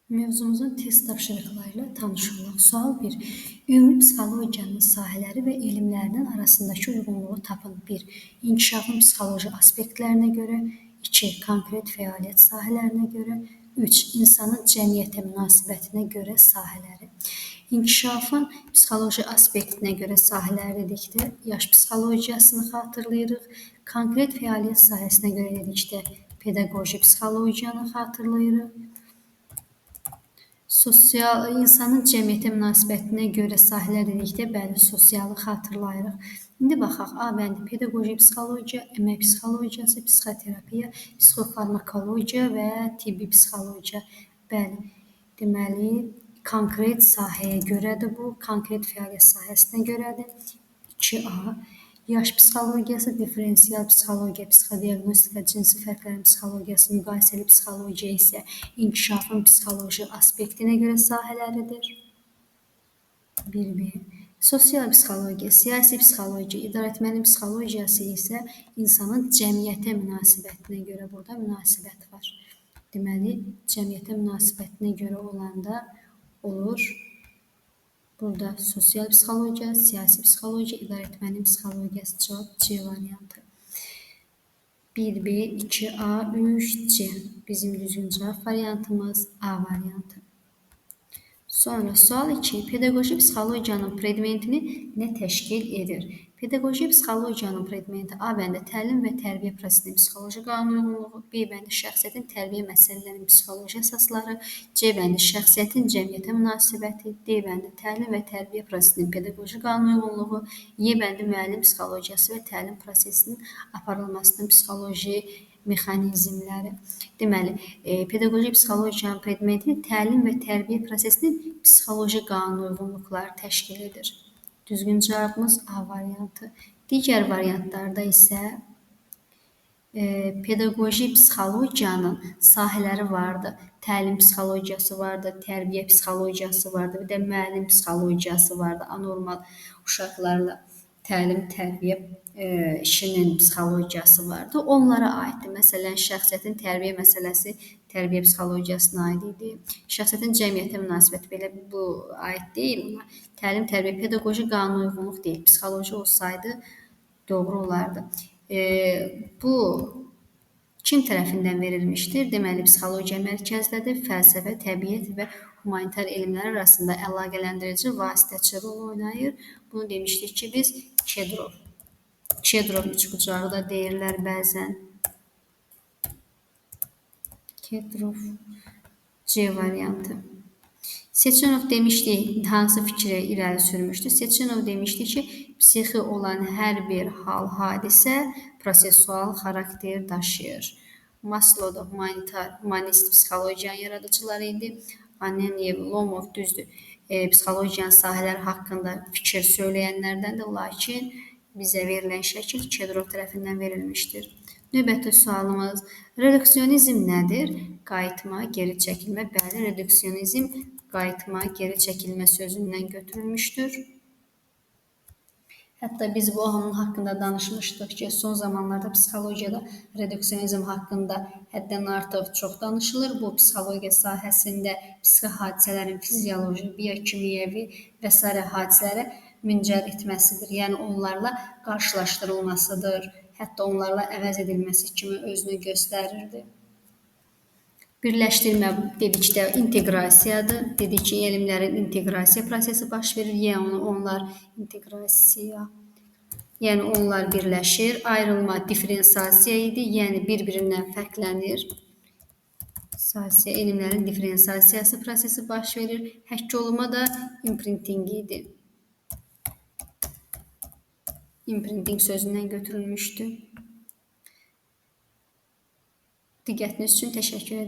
Mövzumuzun test tapşırıqlarıyla tanış olaq. Sual 1. Ümumi psixologiyanın sahələri və elmlərinin arasındakı uyğunluğu tapın. 1. İnkişafın psixoloji aspektlərinə görə. 2. Konkret fəaliyyət sahələrinə görə. 3. İnsanın cəmiyyətə münasibətinə görə sahələri. İnkişafın psixoloji aspektinə görə sahələri dedikdə yaş psixologiyasını xatırlayırıq. Konkret fəaliyyət sahəsinə görə dedikdə pedaqoji psixologiyanı xatırlayırıq. İnsanın cəmiyyətə münasibətinə görə sahələr dedikdə, bəli, sosialı xatırlayırıq. İndi baxaq, A bəndi pedaqoji psixologiya, əmək psixologiyası, psixoterapiya, psixofarmakologiya və tibbi psixologiya. Bəli, deməli, konkret sahəyə görədir bu, konkret fəaliyyət sahəsinə görədir. 2A. Yaş psixologiyası, differensial psixologiya, psixodiaqnostika, cinsi fərqlərin psixologiyası, müqayisəli psixologiya isə inkişafın psixoloji aspektinə görə sahələridir. 1B. Sosial psixologiya, siyasi psixologiya, idarəetmənin psixologiyası isə insanın cəmiyyətə münasibətinə görə burada münasibət var. Deməli, cəmiyyətə münasibətinə görə olanda olur. Burada sosial psixologiya, siyasi psixologiya, idarəetmənin psixologiyası cavab C variantı. 1B, 2A, 3C. Bizim düzgün cavab variantımız A variantı. Sonra sual 2. Pedaqoji psixologiyanın predmetini nə təşkil edir? Pedaqoji psixologiyanın predmeti A bəndə təlim və tərbiyə prosesinin psixoloji qanunyunluğu, B bəndə şəxsiyyətin tərbiyə məsələlərinin psixoloji əsasları, C bəndə şəxsiyyətin cəmiyyətə münasibəti, D bəndə təlim və tərbiyə prosesinin pedaqoji qanunyunluğu, E bəndə müəllim psixologiyası və təlim prosesinin aparılmasının psixoloji mexanizmləri. Deməli, pedaqoji psixologiyanın predmeti təlim və tərbiyə prosesinin psixoloji qanunyunluqları təşkil edir. Düzgün cavabımız A variantı. Digər variantlarda isə pedaqoji psixologiyanın sahələri vardı. Təlim psixologiyası vardı, tərbiyə psixologiyası vardı, bir də müəllim psixologiyası vardı. Anormal uşaqlarla təlim, tərbiyə işinin psixologiyası vardı. Onlara aiddir. Məsələn, şəxsiyyətin tərbiyə məsələsi tərbiyə psixologiyasına aid idi. Şəxsiyyətin cəmiyyətə münasibəti belə bu aid deyil ona. Təlim, tərbiyə, pedaqoji qanunyunluq deyil. Psixoloji olsaydı doğru olardı. Bu kim tərəfindən verilmişdir? Deməli, psixologiya mərkəzdədir. Fəlsəfə, təbiət və humanitar elmlər arasında əlaqələndirici vasitəçi rol oynayır. Bunu demişdik ki, biz Kedrov üçbucağı da deyirlər bəzən. Kedrov C variantı. Seçenov demişdik, hansı fikri irəli sürmüşdü? Seçenov demişdi ki, psixi olan hər bir hal, hadisə prosesual xarakter daşıyır. Maslow da humanist psixologiyanın yaradıcıları idi. Anenyev, Lomov düzdür. Psixologiyanın sahələri haqqında fikir söyləyənlərdəndir, lakin bizə verilən şəkil Kedrov tərəfindən verilmişdir. Növbəti sualımız, reduksionizm nədir? Qayıtma, geri çəkilmə. Bəli, reduksionizm qayıtma, geri çəkilmə sözündən götürülmüşdür. Hətta biz bu onun haqqında danışmışdıq ki, son zamanlarda psixologiyada reduksionizm haqqında həddən artıq çox danışılır. Bu, psixologiya sahəsində psixi hadisələrin fizioloji, biokimyəvi və s. hadisələrə müncər etməsidir. Yəni, onlarla qarşılaşdırılmasıdır. Hətta onlarla əvəz edilməsi kimi özünü göstərirdi. Birləşdirmə dedikdə inteqrasiyadır. Dedik ki, elmlərin inteqrasiya prosesi baş verir. Yəni, onlar birləşir. Ayrılma diferensiyasiya idi. Yəni, bir-birindən fərqlənir. Elmlərin diferensiyasiyası prosesi baş verir. Həkk olunma da imprinting idi. Imprinting sözündən götürülmüşdü. Diqqətiniz üçün təşəkkür edirəm.